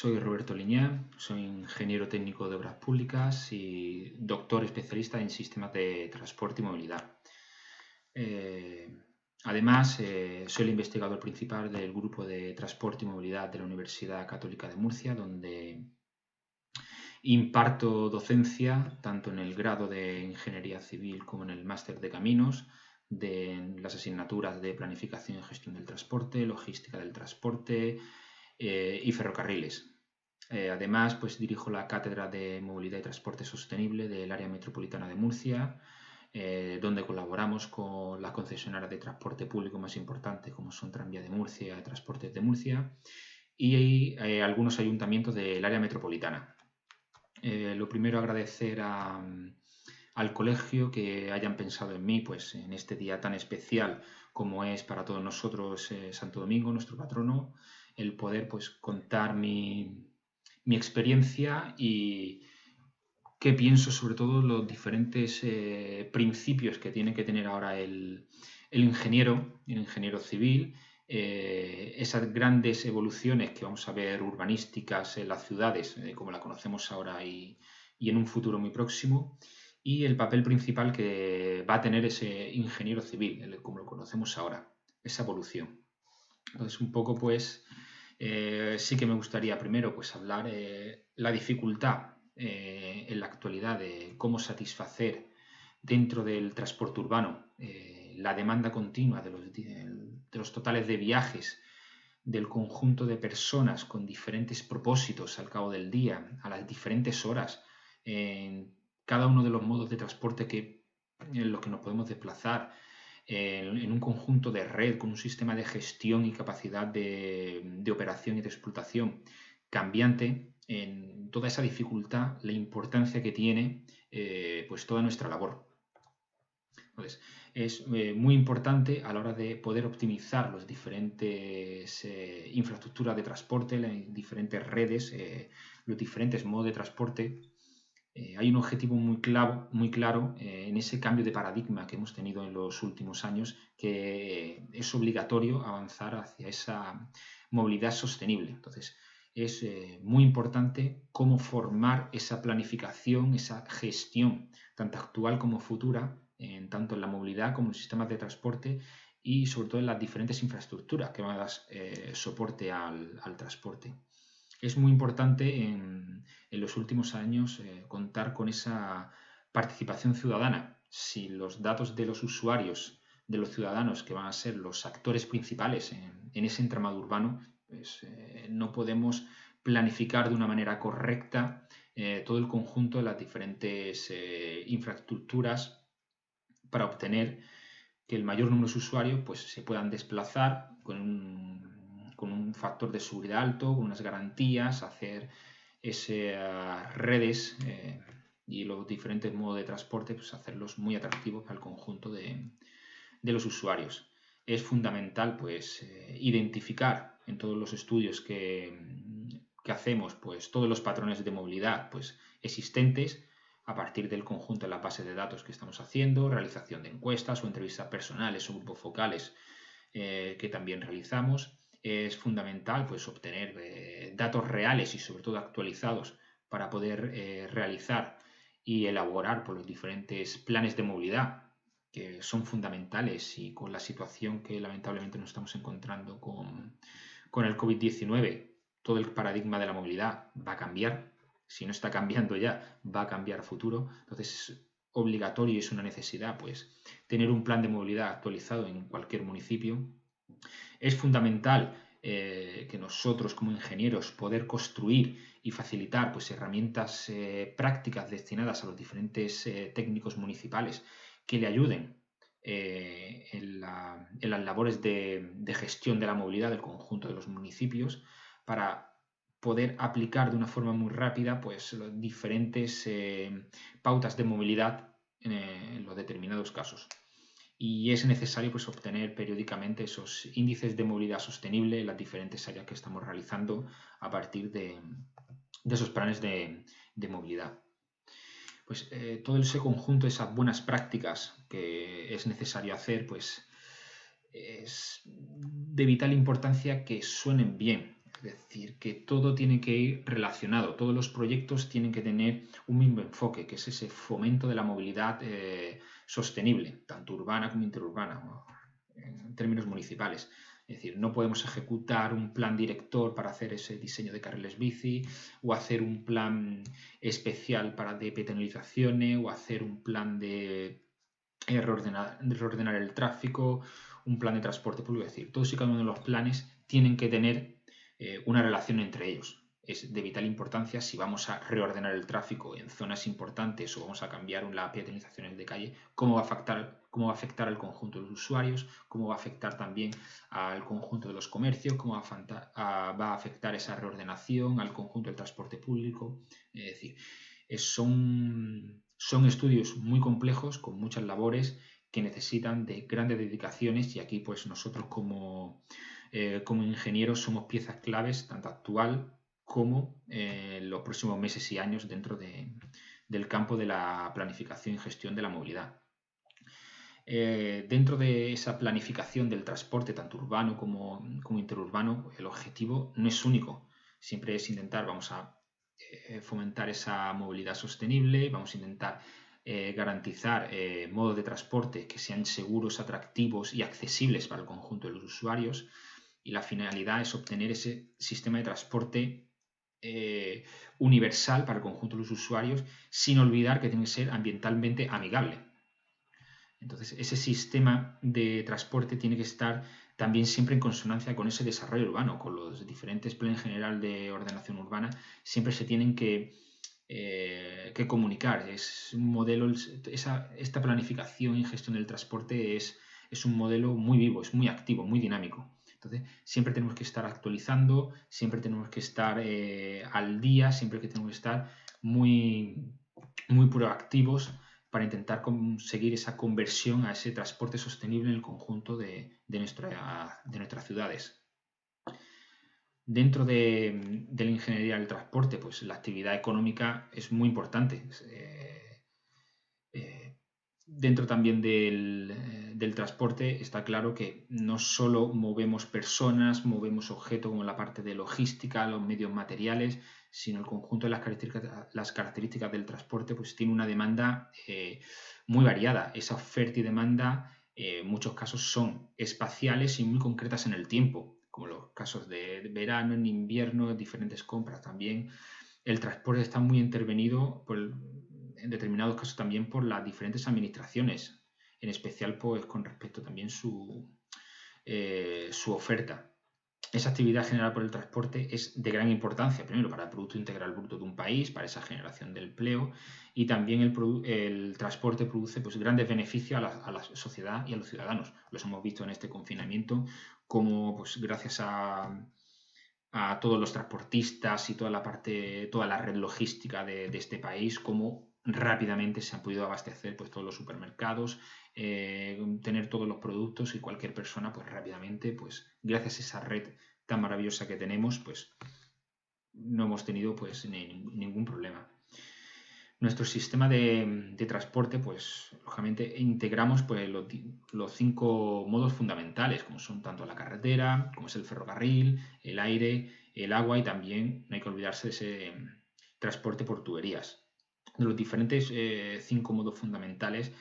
Soy Roberto Liñán, soy ingeniero técnico de obras públicas y doctor especialista en sistemas de transporte y movilidad. Eh, además, soy el investigador principal del grupo de transporte y movilidad de la Universidad Católica de Murcia, donde imparto docencia tanto en el grado de Ingeniería Civil como en el máster de Caminos, de las asignaturas de Planificación y Gestión del Transporte, Logística del Transporte y Ferrocarriles. Además, pues dirijo la Cátedra de Movilidad y Transporte Sostenible del Área Metropolitana de Murcia, donde colaboramos con las concesionarias de transporte público más importantes, como son Tranvía de Murcia y Transportes de Murcia, y algunos ayuntamientos del área metropolitana. Lo primero, agradecer al colegio que hayan pensado en mí, pues en este día tan especial como es para todos nosotros Santo Domingo, nuestro patrono, el poder pues contar mi experiencia y qué pienso sobre todo los diferentes principios que tiene que tener ahora el ingeniero civil, esas grandes evoluciones que vamos a ver urbanísticas en las ciudades, como la conocemos ahora y en un futuro muy próximo, y el papel principal que va a tener ese ingeniero civil, como lo conocemos ahora, esa evolución. Entonces, un poco, pues, sí que me gustaría primero, pues, hablar la dificultad en la actualidad de cómo satisfacer dentro del transporte urbano la demanda continua de los totales de viajes del conjunto de personas con diferentes propósitos al cabo del día, a las diferentes horas, en cada uno de los modos de transporte en los que nos podemos desplazar, en un conjunto de red con un sistema de gestión y capacidad de operación y de explotación cambiante, en toda esa dificultad, la importancia que tiene pues toda nuestra labor. Entonces, es muy importante a la hora de poder optimizar las diferentes infraestructuras de transporte, las diferentes redes, los diferentes modos de transporte. Hay un objetivo muy claro en ese cambio de paradigma que hemos tenido en los últimos años, que es obligatorio avanzar hacia esa movilidad sostenible. Entonces, es muy importante cómo formar esa planificación, esa gestión, tanto actual como futura, tanto en la movilidad como en los sistemas de transporte y sobre todo en las diferentes infraestructuras que van a dar soporte al transporte. Es muy importante en los últimos años contar con esa participación ciudadana. Si los datos de los usuarios, de los ciudadanos, que van a ser los actores principales en ese entramado urbano, pues no podemos planificar de una manera correcta todo el conjunto de las diferentes infraestructuras para obtener que el mayor número de usuarios pues, se puedan desplazar con un factor de seguridad alto, con unas garantías, hacer esas redes y los diferentes modos de transporte, pues hacerlos muy atractivos para el conjunto de los usuarios. Es fundamental pues, identificar en todos los estudios que hacemos pues, todos los patrones de movilidad pues, existentes a partir del conjunto de la base de datos que estamos haciendo, realización de encuestas o entrevistas personales o grupos focales que también realizamos. Es fundamental pues, obtener datos reales y sobre todo actualizados para poder realizar y elaborar por los diferentes planes de movilidad que son fundamentales y con la situación que lamentablemente nos estamos encontrando con el COVID-19, todo el paradigma de la movilidad va a cambiar. Si no está cambiando ya, va a cambiar a futuro. Entonces es obligatorio y es una necesidad pues, tener un plan de movilidad actualizado en cualquier municipio. Es fundamental que nosotros como ingenieros poder construir y facilitar pues, herramientas prácticas destinadas a los diferentes técnicos municipales que le ayuden en las labores de gestión de la movilidad del conjunto de los municipios para poder aplicar de una forma muy rápida pues, las diferentes pautas de movilidad en los determinados casos. Y es necesario pues, obtener periódicamente esos índices de movilidad sostenible en las diferentes áreas que estamos realizando a partir de esos planes de movilidad. Pues todo ese conjunto, esas buenas prácticas que es necesario hacer, pues es de vital importancia que suenen bien. Es decir, que todo tiene que ir relacionado, todos los proyectos tienen que tener un mismo enfoque, que es ese fomento de la movilidad sostenible, tanto urbana como interurbana, en términos municipales. Es decir, no podemos ejecutar un plan director para hacer ese diseño de carriles bici, o hacer un plan especial de peatonalizaciones, o hacer un plan de reordenar el tráfico, un plan de transporte público. Es decir, todos y cada uno de los planes tienen que tener una relación entre ellos. Es de vital importancia si vamos a reordenar el tráfico en zonas importantes o vamos a cambiar la peatonalización de calle, cómo va a afectar al conjunto de los usuarios, cómo va a afectar también al conjunto de los comercios, cómo va a afectar esa reordenación al conjunto del transporte público. Es decir, son estudios muy complejos, con muchas labores, que necesitan de grandes dedicaciones, y aquí pues nosotros como ingenieros somos piezas claves, tanto actual como en los próximos meses y años dentro del campo de la planificación y gestión de la movilidad. Dentro de esa planificación del transporte, tanto urbano como interurbano, el objetivo no es único. Siempre es intentar, vamos a fomentar esa movilidad sostenible, vamos a intentar garantizar modos de transporte que sean seguros, atractivos y accesibles para el conjunto de los usuarios, y la finalidad es obtener ese sistema de transporte universal para el conjunto de los usuarios, sin olvidar que tiene que ser ambientalmente amigable. Entonces, ese sistema de transporte tiene que estar también siempre en consonancia con ese desarrollo urbano, con los diferentes planes general de ordenación urbana. Siempre se tienen que comunicar. Es un modelo, esta planificación y gestión del transporte es un modelo muy vivo, es muy activo, muy dinámico. Entonces, siempre tenemos que estar actualizando, siempre tenemos que estar al día, siempre que tenemos que estar muy, muy proactivos para intentar conseguir esa conversión a ese transporte sostenible en el conjunto de nuestras ciudades. Dentro de la ingeniería del transporte, pues la actividad económica es muy importante. Dentro también del transporte está claro que no solo movemos personas, movemos objetos como la parte de logística, los medios materiales, sino el conjunto de las características del transporte pues tiene una demanda muy variada. Esa oferta y demanda en muchos casos son espaciales y muy concretas en el tiempo, como los casos de verano, en invierno, diferentes compras. También el transporte está muy intervenido en determinados casos también por las diferentes administraciones, en especial pues con respecto también su oferta. Esa actividad generada por el transporte es de gran importancia, primero para el Producto Integral Bruto de un país, para esa generación de empleo, y también el transporte produce pues, grandes beneficios a la sociedad y a los ciudadanos. Los hemos visto en este confinamiento, como pues, gracias a todos los transportistas y toda la red logística de este país, cómo rápidamente se han podido abastecer pues, todos los supermercados, tener todos los productos, y cualquier persona pues rápidamente, pues gracias a esa red tan maravillosa que tenemos, pues no hemos tenido pues ningún problema. Nuestro sistema de transporte, pues lógicamente integramos pues, los 5 modos fundamentales, como son tanto la carretera, como es el ferrocarril, el aire, el agua, y también no hay que olvidarse de ese transporte por tuberías. De los diferentes 5 modos fundamentales,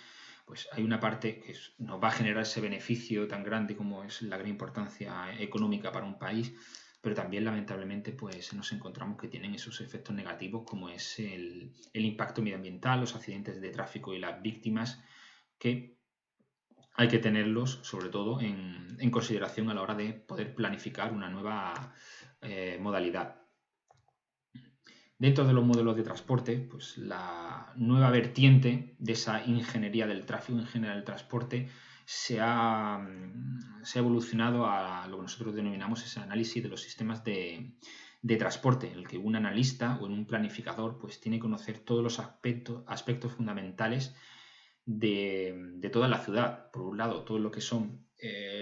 pues hay una parte que nos va a generar ese beneficio tan grande como es la gran importancia económica para un país, pero también lamentablemente pues nos encontramos que tienen esos efectos negativos, como es el impacto medioambiental, los accidentes de tráfico y las víctimas, que hay que tenerlos sobre todo en consideración a la hora de poder planificar una nueva modalidad. Dentro de los modelos de transporte, pues la nueva vertiente de esa ingeniería del tráfico, ingeniería del transporte, se ha evolucionado a lo que nosotros denominamos ese análisis de los sistemas de transporte, en el que un analista o un planificador pues tiene que conocer todos los aspectos fundamentales de toda la ciudad. Por un lado, todo lo que son,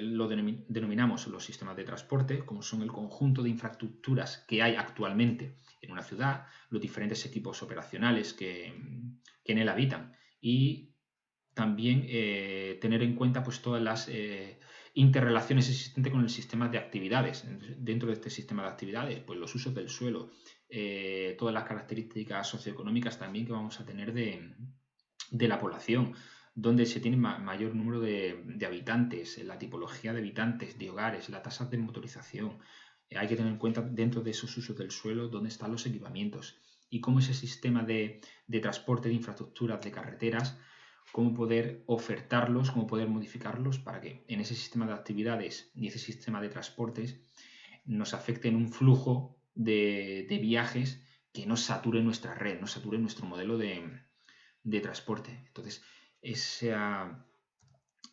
lo denominamos los sistemas de transporte, como son el conjunto de infraestructuras que hay actualmente en una ciudad, los diferentes equipos operacionales que en él habitan, y también tener en cuenta pues, todas las interrelaciones existentes con el sistema de actividades. Dentro de este sistema de actividades, pues los usos del suelo, todas las características socioeconómicas también que vamos a tener de la población, donde se tiene mayor número de habitantes, la tipología de habitantes, de hogares, la tasa de motorización. Hay que tener en cuenta dentro de esos usos del suelo dónde están los equipamientos y cómo ese sistema de transporte, de infraestructuras, de carreteras, cómo poder ofertarlos, cómo poder modificarlos para que en ese sistema de actividades y ese sistema de transportes nos afecte en un flujo de viajes que no sature nuestra red, no sature nuestro modelo de transporte. Entonces, esa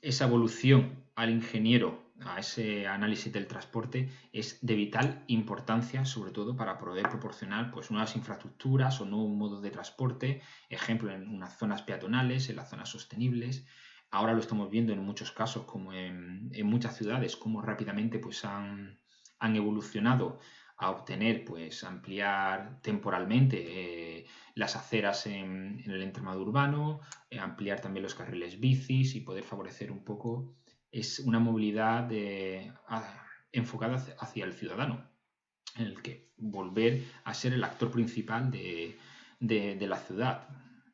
evolución al ingeniero, a ese análisis del transporte, es de vital importancia, sobre todo para poder proporcionar pues, nuevas infraestructuras o nuevos modos de transporte, ejemplo, en unas zonas peatonales, en las zonas sostenibles. Ahora lo estamos viendo en muchos casos, como en muchas ciudades, cómo rápidamente pues, han evolucionado a obtener, pues ampliar temporalmente las aceras en el entramado urbano, ampliar también los carriles bicis y poder favorecer un poco es una movilidad enfocada hacia el ciudadano, en el que volver a ser el actor principal de la ciudad.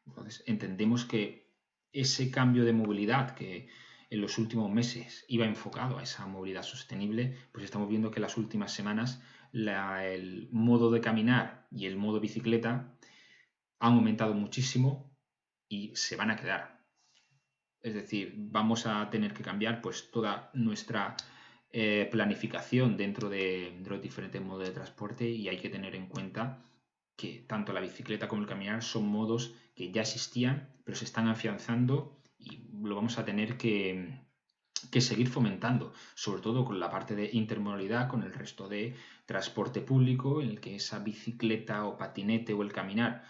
Entonces entendemos que ese cambio de movilidad que en los últimos meses iba enfocado a esa movilidad sostenible, pues estamos viendo que en las últimas semanas el modo de caminar y el modo bicicleta han aumentado muchísimo y se van a quedar. Es decir, vamos a tener que cambiar pues toda nuestra planificación dentro de los diferentes modos de transporte y hay que tener en cuenta que tanto la bicicleta como el caminar son modos que ya existían, pero se están afianzando y lo vamos a tener que seguir fomentando, sobre todo con la parte de intermodalidad, con el resto de transporte público, en el que esa bicicleta o patinete o el caminar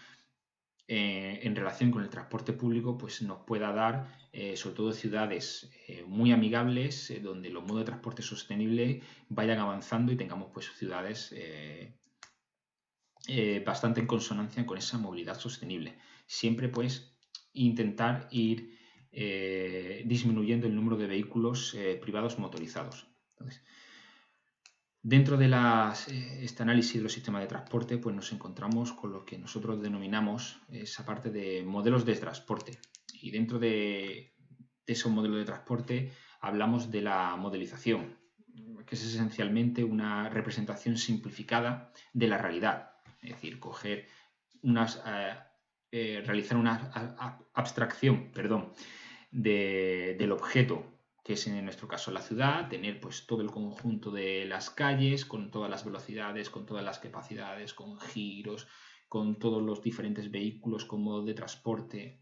en relación con el transporte público pues nos pueda dar, sobre todo ciudades muy amigables, donde los modos de transporte sostenible vayan avanzando y tengamos pues ciudades bastante en consonancia con esa movilidad sostenible. Siempre pues intentar ir disminuyendo el número de vehículos privados motorizados. Entonces, dentro de este análisis de los sistemas de transporte, pues nos encontramos con lo que nosotros denominamos esa parte de modelos de transporte. Y dentro de esos modelos de transporte hablamos de la modelización, que es esencialmente una representación simplificada de la realidad. Es decir, realizar una abstracción, del objeto que es en nuestro caso la ciudad, tener pues todo el conjunto de las calles con todas las velocidades, con todas las capacidades, con giros, con todos los diferentes vehículos, con modo de transporte,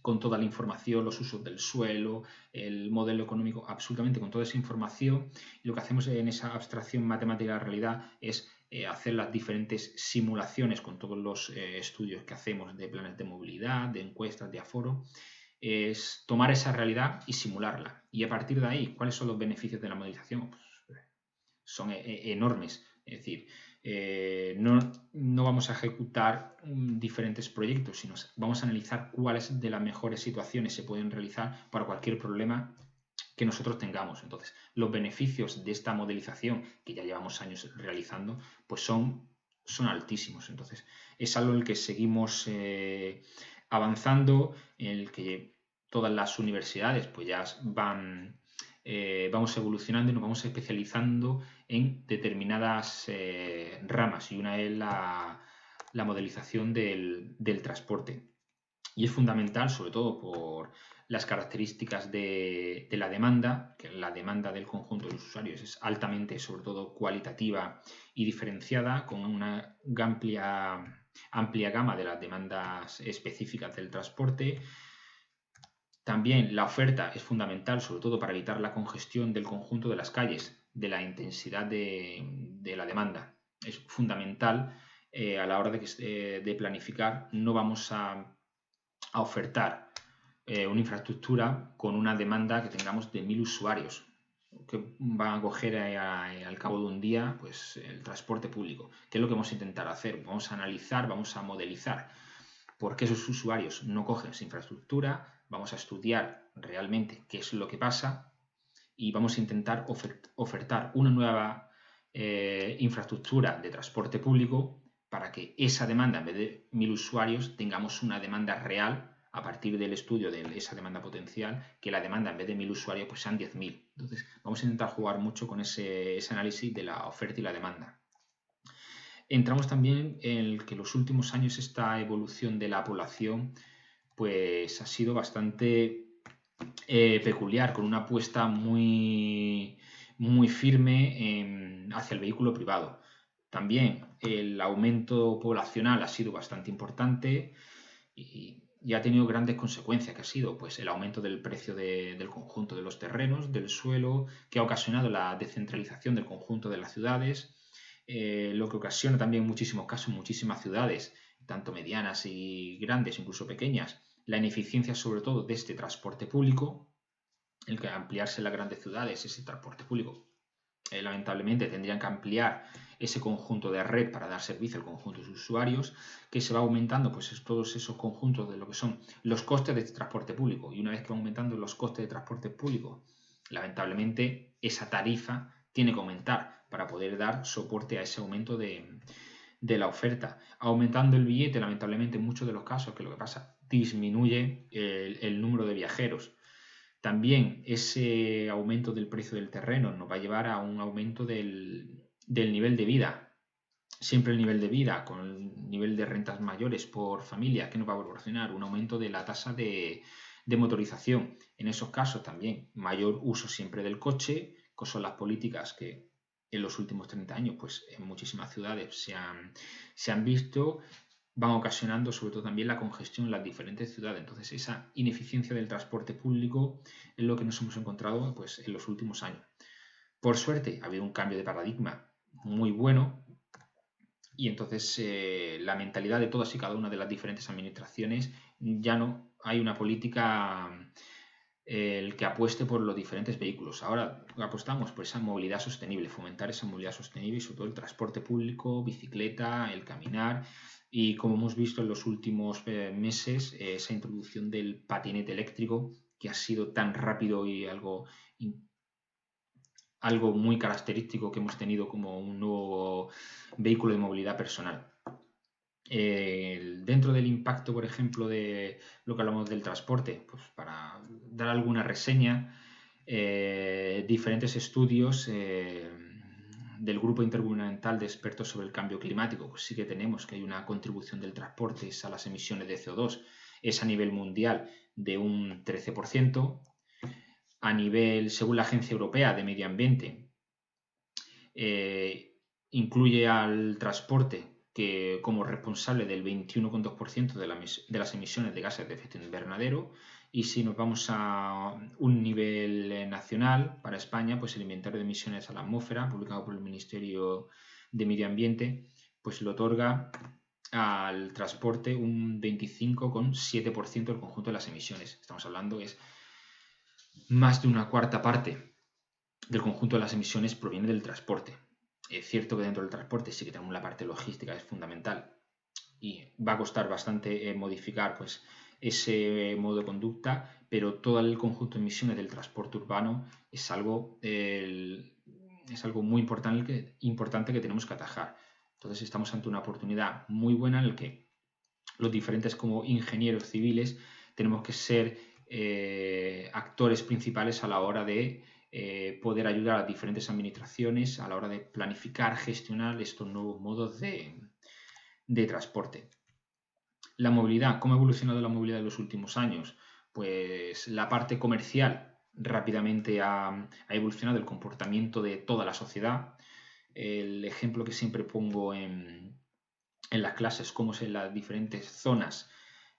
con toda la información, los usos del suelo, el modelo económico, absolutamente con toda esa información. Y lo que hacemos en esa abstracción matemática de la realidad es hacer las diferentes simulaciones con todos los estudios que hacemos de planes de movilidad, de encuestas, de aforo, es tomar esa realidad y simularla. Y a partir de ahí, ¿cuáles son los beneficios de la modelización? Pues, son enormes. Es decir, no vamos a ejecutar diferentes proyectos, sino vamos a analizar cuáles de las mejores situaciones se pueden realizar para cualquier problema que nosotros tengamos. Entonces, los beneficios de esta modelización, que ya llevamos años realizando, pues son altísimos. Entonces, es algo en el que seguimos avanzando, en el que todas las universidades pues ya vamos evolucionando y nos vamos especializando en determinadas ramas, y una es la modelización del transporte. Y es fundamental, sobre todo por las características de la demanda, que la demanda del conjunto de los usuarios es altamente, sobre todo, cualitativa y diferenciada, con una amplia gama de las demandas específicas del transporte. También la oferta es fundamental, sobre todo para evitar la congestión del conjunto de las calles, de la intensidad de la demanda. Es fundamental a la hora de planificar. No vamos a ofertar una infraestructura con una demanda que tengamos de 1000 usuarios, que van a coger al cabo de un día pues, el transporte público. ¿Qué es lo que vamos a intentar hacer? Vamos a analizar, vamos a modelizar por qué esos usuarios no cogen esa infraestructura, vamos a estudiar realmente qué es lo que pasa y vamos a intentar ofertar una nueva infraestructura de transporte público para que esa demanda, en vez de 1.000 usuarios, tengamos una demanda real a partir del estudio de esa demanda potencial, que la demanda en vez de 1.000 usuarios pues sean 10.000. Entonces vamos a intentar jugar mucho con ese análisis de la oferta y la demanda. Entramos también en que los últimos años esta evolución de la población pues ha sido bastante peculiar, con una apuesta muy, muy firme hacia el vehículo privado. También el aumento poblacional ha sido bastante importante y ha tenido grandes consecuencias, que ha sido pues, el aumento del precio del conjunto de los terrenos, del suelo, que ha ocasionado la descentralización del conjunto de las ciudades, lo que ocasiona también en muchísimos casos, muchísimas ciudades, tanto medianas y grandes, incluso pequeñas, la ineficiencia sobre todo de este transporte público, el que ampliarse en las grandes ciudades, ese transporte público, lamentablemente tendrían que ampliar ese conjunto de red para dar servicio al conjunto de usuarios, que se va aumentando pues todos esos conjuntos de lo que son los costes de transporte público, y una vez que va aumentando los costes de transporte público, lamentablemente esa tarifa tiene que aumentar para poder dar soporte a ese aumento de la oferta. Aumentando el billete, lamentablemente en muchos de los casos, que lo que pasa, disminuye el número de viajeros. También ese aumento del precio del terreno nos va a llevar a un aumento del nivel de vida. Siempre el nivel de vida, con el nivel de rentas mayores por familia, que nos va a proporcionar un aumento de la tasa de motorización. En esos casos también mayor uso siempre del coche, que son las políticas que en los últimos 30 años pues en muchísimas ciudades se han visto, van ocasionando sobre todo también la congestión en las diferentes ciudades. Entonces esa ineficiencia del transporte público es lo que nos hemos encontrado pues, en los últimos años. Por suerte ha habido un cambio de paradigma muy bueno y entonces la mentalidad de todas y cada una de las diferentes administraciones, ya no hay una política el que apueste por los diferentes vehículos. Ahora apostamos por esa movilidad sostenible, fomentar esa movilidad sostenible y sobre todo el transporte público, bicicleta, el caminar y como hemos visto en los últimos meses, esa introducción del patinete eléctrico que ha sido tan rápido y algo muy característico que hemos tenido como un nuevo vehículo de movilidad personal. Dentro del impacto, por ejemplo, de lo que hablamos del transporte, pues para dar alguna reseña, diferentes estudios del Grupo Intergubernamental de Expertos sobre el Cambio Climático, pues sí que tenemos que hay una contribución del transporte a las emisiones de CO2, es a nivel mundial de un 13%, a nivel, según la Agencia Europea de Medio Ambiente, incluye al transporte que como responsable del 21,2% de las emisiones de gases de efecto invernadero. Y si nos vamos a un nivel nacional para España, pues el inventario de emisiones a la atmósfera, publicado por el Ministerio de Medio Ambiente, pues le otorga al transporte un 25,7% del conjunto de las emisiones. Estamos hablando es más de una cuarta parte del conjunto de las emisiones proviene del transporte. Es cierto que dentro del transporte sí que tenemos la parte logística, es fundamental y va a costar bastante modificar pues, ese modo de conducta, pero todo el conjunto de emisiones del transporte urbano es algo muy importante que tenemos que atajar. Entonces estamos ante una oportunidad muy buena en la que los diferentes como ingenieros civiles tenemos que ser actores principales a la hora de poder ayudar a diferentes administraciones a la hora de planificar, gestionar estos nuevos modos de transporte. La movilidad, ¿cómo ha evolucionado la movilidad en los últimos años? Pues la parte comercial rápidamente ha evolucionado el comportamiento de toda la sociedad. El ejemplo que siempre pongo en las clases, cómo es en las diferentes zonas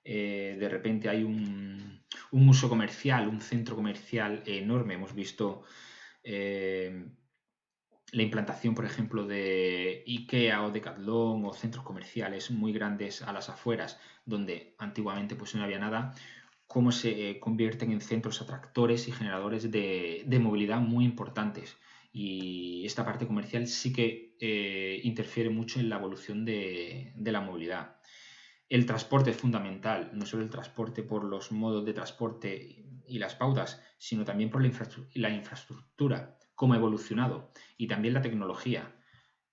de repente hay un uso comercial, un centro comercial enorme. Hemos visto la implantación, por ejemplo, de IKEA o Decathlon o centros comerciales muy grandes a las afueras, donde antiguamente pues no había nada, cómo se convierten en centros atractores y generadores de movilidad muy importantes. Y esta parte comercial sí que interfiere mucho en la evolución de la movilidad. El transporte es fundamental, no solo el transporte por los modos de transporte y las pautas, sino también por la infraestructura, cómo ha evolucionado y también la tecnología.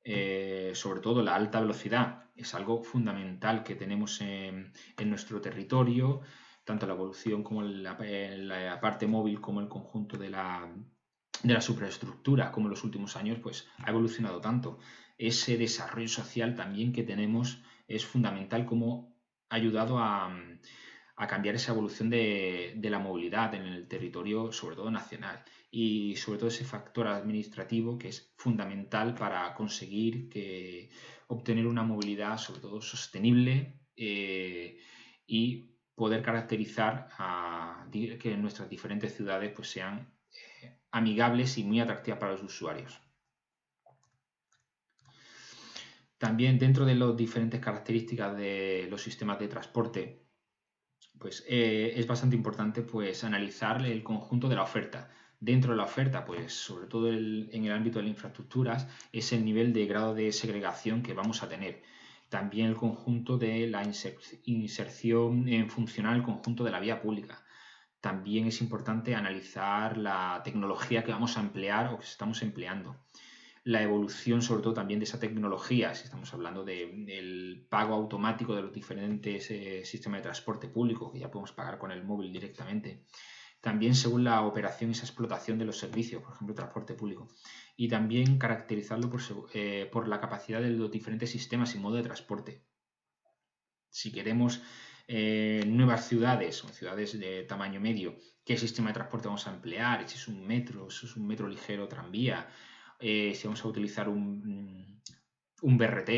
Sobre todo la alta velocidad es algo fundamental que tenemos en nuestro territorio, tanto la evolución como la parte móvil como el conjunto de la superestructura, como en los últimos años pues, ha evolucionado tanto. Ese desarrollo social también que tenemos es fundamental, como ha ayudado a cambiar esa evolución de la movilidad en el territorio, sobre todo nacional, y sobre todo ese factor administrativo que es fundamental para conseguir obtener una movilidad sobre todo sostenible y poder caracterizar que nuestras diferentes ciudades pues, sean amigables y muy atractivas para los usuarios. También dentro de las diferentes características de los sistemas de transporte, pues es bastante importante pues analizar el conjunto de la oferta. Dentro de la oferta, pues sobre todo en el ámbito de las infraestructuras, es el nivel de grado de segregación que vamos a tener. También el conjunto de la inserción funcional, el conjunto de la vía pública. También es importante analizar la tecnología que vamos a emplear o que estamos empleando. La evolución, sobre todo, también de esa tecnología, si estamos hablando del pago automático de los diferentes sistemas de transporte público, que ya podemos pagar con el móvil directamente. También según la operación y esa explotación de los servicios, por ejemplo, transporte público. Y también caracterizarlo por la capacidad de los diferentes sistemas y modos de transporte. Si queremos nuevas ciudades o ciudades de tamaño medio, ¿qué sistema de transporte vamos a emplear? Si es un metro, si es un metro ligero, tranvía, si vamos a utilizar un BRT,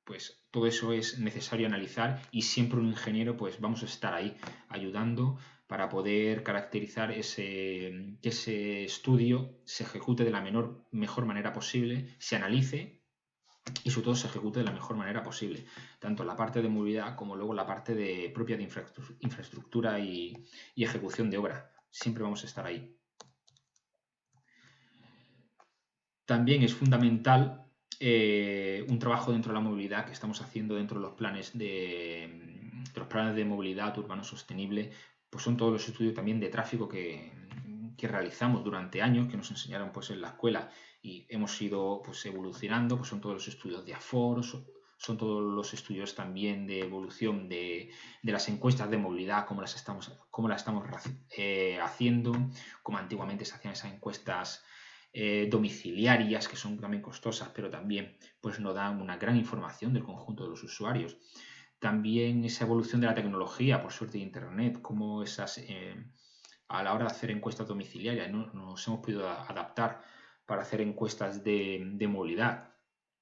pues todo eso es necesario analizar, y siempre un ingeniero pues vamos a estar ahí ayudando para poder caracterizar que ese estudio se ejecute de la mejor manera posible, se analice y sobre todo se ejecute de la mejor manera posible, tanto la parte de movilidad como luego la parte propia de infraestructura y ejecución de obra. Siempre vamos a estar ahí. También es fundamental un trabajo dentro de la movilidad que estamos haciendo dentro de los planes de movilidad urbano sostenible, pues son todos los estudios también de tráfico que realizamos durante años, que nos enseñaron pues en la escuela y hemos ido pues evolucionando, pues son todos los estudios de aforo, son todos los estudios también de evolución de las encuestas de movilidad, cómo las estamos haciendo, como antiguamente se hacían esas encuestas domiciliarias, que son también costosas, pero también pues, nos dan una gran información del conjunto de los usuarios. También esa evolución de la tecnología, por suerte de Internet, cómo a la hora de hacer encuestas domiciliarias nos hemos podido adaptar para hacer encuestas de movilidad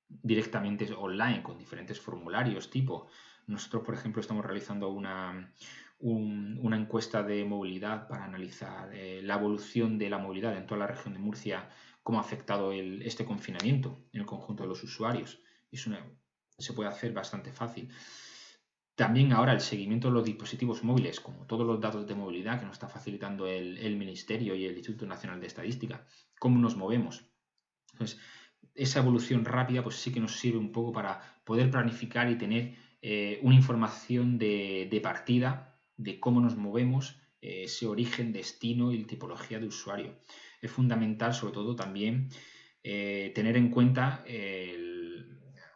directamente online con diferentes formularios tipo. Nosotros, por ejemplo, estamos realizando una encuesta de movilidad para analizar la evolución de la movilidad en toda la región de Murcia, cómo ha afectado este confinamiento en el conjunto de los usuarios. Se puede hacer bastante fácil. También ahora el seguimiento de los dispositivos móviles, como todos los datos de movilidad que nos está facilitando el Ministerio y el Instituto Nacional de Estadística, cómo nos movemos. Entonces, esa evolución rápida pues sí que nos sirve un poco para poder planificar y tener una información de partida de cómo nos movemos, ese origen, destino y tipología de usuario. Es fundamental, sobre todo, también tener en cuenta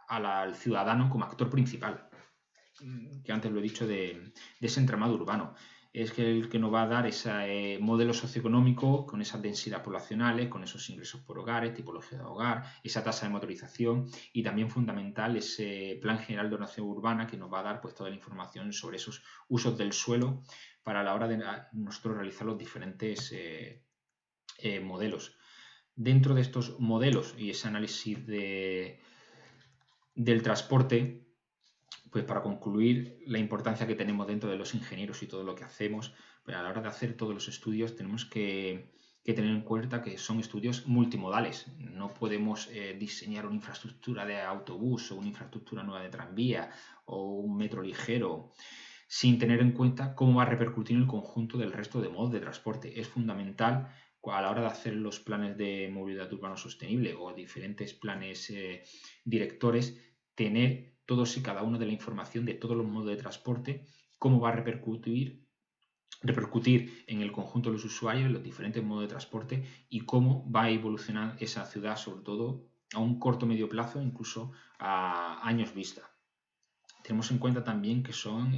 al ciudadano como actor principal, que antes lo he dicho, de ese entramado urbano. Es el que nos va a dar ese modelo socioeconómico con esa densidad poblacional, con esos ingresos por hogares, tipología de hogar, esa tasa de motorización, y también fundamental ese plan general de ordenación urbana que nos va a dar pues toda la información sobre esos usos del suelo para la hora de nosotros realizar los diferentes modelos. Dentro de estos modelos y ese análisis del transporte, pues para concluir, la importancia que tenemos dentro de los ingenieros y todo lo que hacemos, pues a la hora de hacer todos los estudios tenemos que tener en cuenta que son estudios multimodales. No podemos diseñar una infraestructura de autobús o una infraestructura nueva de tranvía o un metro ligero sin tener en cuenta cómo va a repercutir en el conjunto del resto de modos de transporte. Es fundamental a la hora de hacer los planes de movilidad urbana sostenible o diferentes planes directores, tener todos y cada uno de la información de todos los modos de transporte, cómo va a repercutir repercutir en el conjunto de los usuarios, en los diferentes modos de transporte y cómo va a evolucionar esa ciudad, sobre todo a un corto medio plazo, incluso a años vista. Tenemos en cuenta también que son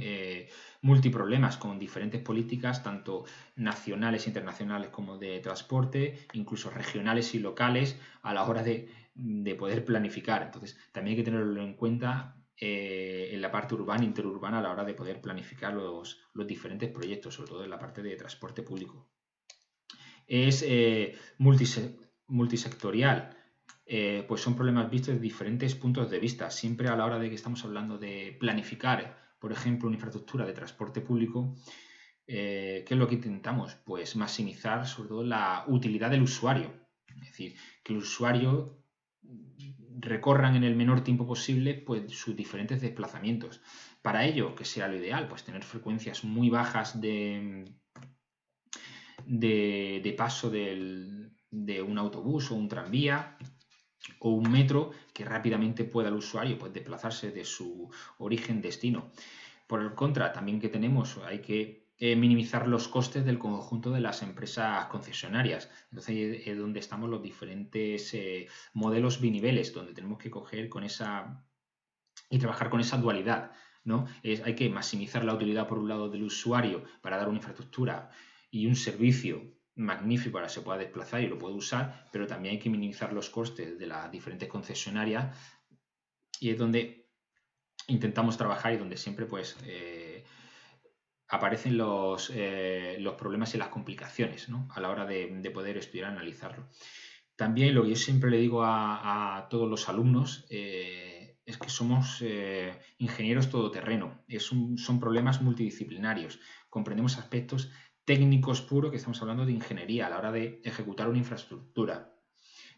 multiproblemas con diferentes políticas, tanto nacionales e internacionales como de transporte, incluso regionales y locales, a la hora de poder planificar. Entonces, también hay que tenerlo en cuenta en la parte urbana e interurbana a la hora de poder planificar los diferentes proyectos, sobre todo en la parte de transporte público. Es multisectorial, pues son problemas vistos desde diferentes puntos de vista. Siempre a la hora de que estamos hablando de planificar, por ejemplo, una infraestructura de transporte público, ¿qué es lo que intentamos? Pues maximizar sobre todo la utilidad del usuario. Es decir, que el usuario recorran en el menor tiempo posible pues, sus diferentes desplazamientos. Para ello, que sea lo ideal, pues tener frecuencias muy bajas de paso de un autobús o un tranvía o un metro que rápidamente pueda el usuario pues, desplazarse de su origen-destino. Por el contra, también que tenemos, hay que minimizar los costes del conjunto de las empresas concesionarias. Entonces es donde estamos los diferentes modelos biniveles, donde tenemos que coger con esa y trabajar con esa dualidad. ¿No? Hay que maximizar la utilidad por un lado del usuario para dar una infraestructura y un servicio magnífico para que se pueda desplazar y lo pueda usar, pero también hay que minimizar los costes de las diferentes concesionarias y es donde intentamos trabajar y donde siempre pues aparecen los problemas y las complicaciones, ¿no? A la hora de poder estudiar y analizarlo. También lo que yo siempre le digo a todos los alumnos es que somos ingenieros todoterreno, son problemas multidisciplinarios, comprendemos aspectos técnicos puros que estamos hablando de ingeniería a la hora de ejecutar una infraestructura.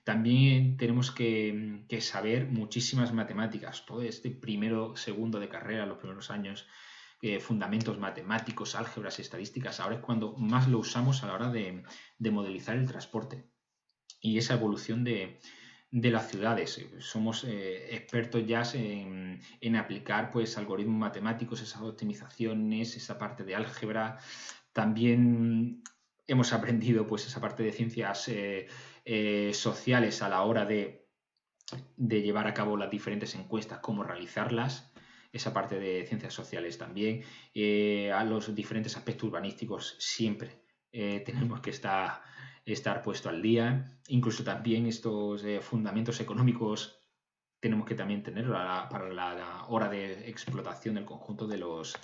También tenemos que saber muchísimas matemáticas, todo este primero, segundo de carrera, los primeros años, fundamentos matemáticos, álgebras, estadísticas, ahora es cuando más lo usamos a la hora de modelizar el transporte y esa evolución de las ciudades. Somos expertos ya en aplicar pues, algoritmos matemáticos, esas optimizaciones, esa parte de álgebra. También hemos aprendido pues, esa parte de ciencias sociales a la hora de llevar a cabo las diferentes encuestas, cómo realizarlas. Esa parte de ciencias sociales también. A los diferentes aspectos urbanísticos siempre tenemos que estar puesto al día. Incluso también estos fundamentos económicos tenemos que también tener para la hora de explotación del conjunto de los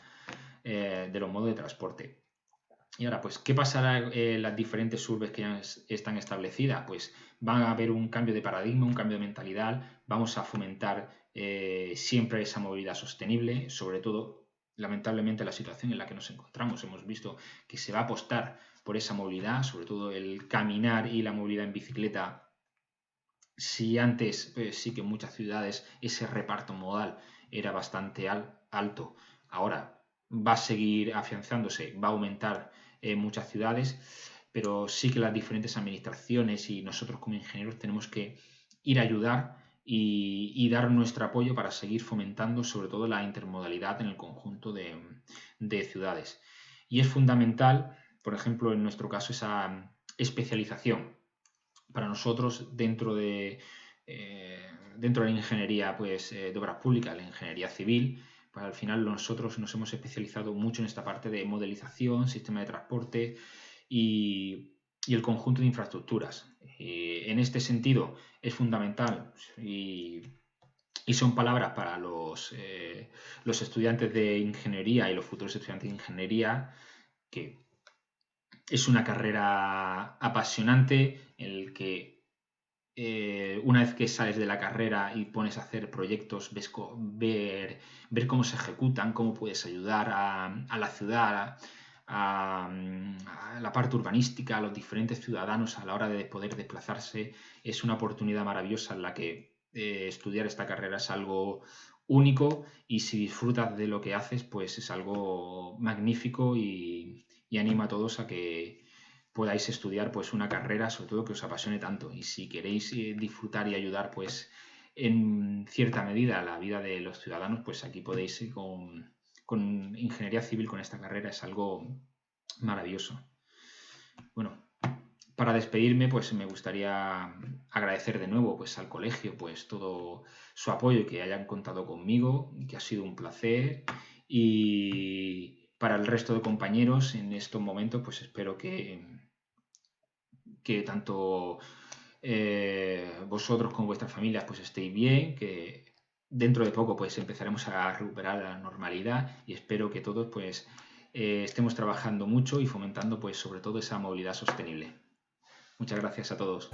modos de transporte. Y ahora, pues, ¿qué pasará en las diferentes urbes que ya están establecidas? Pues va a haber un cambio de paradigma, un cambio de mentalidad, vamos a fomentar siempre esa movilidad sostenible, sobre todo, lamentablemente, la situación en la que nos encontramos. Hemos visto que se va a apostar por esa movilidad, sobre todo el caminar y la movilidad en bicicleta. Si antes pues, sí que en muchas ciudades ese reparto modal era bastante alto, ahora va a seguir afianzándose, va a aumentar en muchas ciudades, pero sí que las diferentes administraciones y nosotros como ingenieros tenemos que ir a ayudar y dar nuestro apoyo para seguir fomentando sobre todo la intermodalidad en el conjunto de ciudades. Y es fundamental, por ejemplo, en nuestro caso, esa especialización para nosotros dentro de la ingeniería pues, de obras públicas, la ingeniería civil, pues al final nosotros nos hemos especializado mucho en esta parte de modelización, sistema de transporte y el conjunto de infraestructuras. En este sentido es fundamental y son palabras para los estudiantes de ingeniería y los futuros estudiantes de ingeniería que es una carrera apasionante en el que una vez que sales de la carrera y pones a hacer proyectos, ver cómo se ejecutan, cómo puedes ayudar a la ciudad, a la parte urbanística, a los diferentes ciudadanos a la hora de poder desplazarse, es una oportunidad maravillosa en la que estudiar esta carrera es algo único y si disfrutas de lo que haces, pues es algo magnífico y anima a todos a que podáis estudiar pues una carrera, sobre todo que os apasione tanto. Y si queréis disfrutar y ayudar pues en cierta medida a la vida de los ciudadanos, pues aquí podéis con ingeniería civil, con esta carrera, es algo Maravilloso. Bueno, para despedirme, pues me gustaría agradecer de nuevo pues, al colegio pues, todo su apoyo y que hayan contado conmigo, que ha sido un placer. Y para el resto de compañeros en estos momentos, pues espero que tanto vosotros como vuestras familias pues estéis bien, que dentro de poco pues empezaremos a recuperar la normalidad y espero que todos pues estemos trabajando mucho y fomentando pues sobre todo esa movilidad sostenible. Muchas gracias a todos.